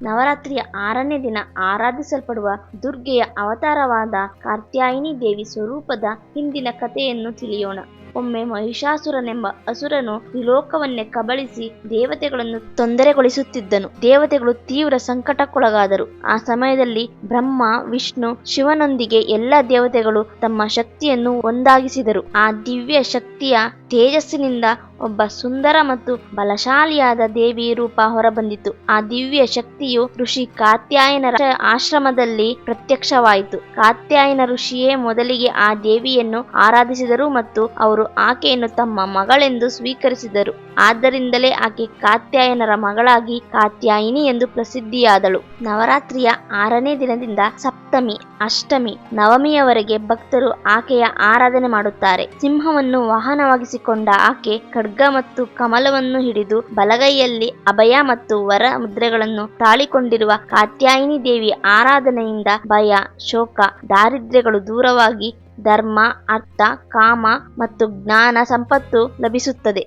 ನವರಾತ್ರಿಯ 6ನೇ ದಿನ ಆರಾಧಿಸಲ್ಪಡುವ ದುರ್ಗೆಯ ಅವತಾರವಾದ ಕಾತ್ಯಾಯಿನಿ ದೇವಿ ಸ್ವರೂಪದ ಹಿಂದಿನ ಕಥೆಯನ್ನು ತಿಳಿಯೋಣ. ಒಮ್ಮೆ ಮಹಿಷಾಸುರನೆಂಬ ಅಸುರನು ತ್ರಿಲೋಕವನ್ನೇ ಕಬಳಿಸಿ ದೇವತೆಗಳನ್ನು ತೊಂದರೆಗೊಳಿಸುತ್ತಿದ್ದನು. ದೇವತೆಗಳು ತೀವ್ರ ಸಂಕಟಕ್ಕೊಳಗಾದರು. ಆ ಸಮಯದಲ್ಲಿ ಬ್ರಹ್ಮ, ವಿಷ್ಣು, ಶಿವನೊಂದಿಗೆ ಎಲ್ಲ ದೇವತೆಗಳು ತಮ್ಮ ಶಕ್ತಿಯನ್ನು ಒಂದಾಗಿಸಿದರು. ಆ ದಿವ್ಯ ಶಕ್ತಿಯ ತೇಜಸ್ಸಿನಿಂದ ಒಬ್ಬ ಸುಂದರ ಮತ್ತು ಬಲಶಾಲಿಯಾದ ದೇವಿ ರೂಪ ಹೊರಬಂದಿತು. ಆ ದಿವ್ಯ ಶಕ್ತಿಯು ಋಷಿ ಕಾತ್ಯಾಯನರ ಆಶ್ರಮದಲ್ಲಿ ಪ್ರತ್ಯಕ್ಷವಾಯಿತು. ಕಾತ್ಯಾಯನ ಋಷಿಯೇ ಮೊದಲಿಗೆ ಆ ದೇವಿಯನ್ನು ಆರಾಧಿಸಿದರು ಮತ್ತು ಅವರು ಆಕೆಯನ್ನು ತಮ್ಮ ಮಗಳೆಂದು ಸ್ವೀಕರಿಸಿದರು. ಆದ್ದರಿಂದಲೇ ಆಕೆ ಕಾತ್ಯಾಯನರ ಮಗಳಾಗಿ ಕಾತ್ಯಾಯಿನಿ ಎಂದು ಪ್ರಸಿದ್ಧಿಯಾದಳು. ನವರಾತ್ರಿಯ 6ನೇ ದಿನದಿಂದ ಸಪ್ತಮಿ, ಅಷ್ಟಮಿ, ನವಮಿಯವರೆಗೆ ಭಕ್ತರು ಆಕೆಯ ಆರಾಧನೆ ಮಾಡುತ್ತಾರೆ. ಸಿಂಹವನ್ನು ವಾಹನವಾಗಿಸಿಕೊಂಡ ಆಕೆ ಖಡ್ಗ ಮತ್ತು ಕಮಲವನ್ನು ಹಿಡಿದು ಬಲಗೈಯಲ್ಲಿ ಅಭಯ ಮತ್ತು ವರ ಮುದ್ರೆಗಳನ್ನು ತಾಳಿಕೊಂಡಿರುವ ಕಾತ್ಯಾಯಿನಿ ದೇವಿ ಆರಾಧನೆಯಿಂದ ಭಯ, ಶೋಕ, ದಾರಿದ್ರ್ಯಗಳು ದೂರವಾಗಿ ಧರ್ಮ, ಅರ್ಥ, ಕಾಮ ಮತ್ತು ಜ್ಞಾನ ಸಂಪತ್ತು ಲಭಿಸುತ್ತದೆ.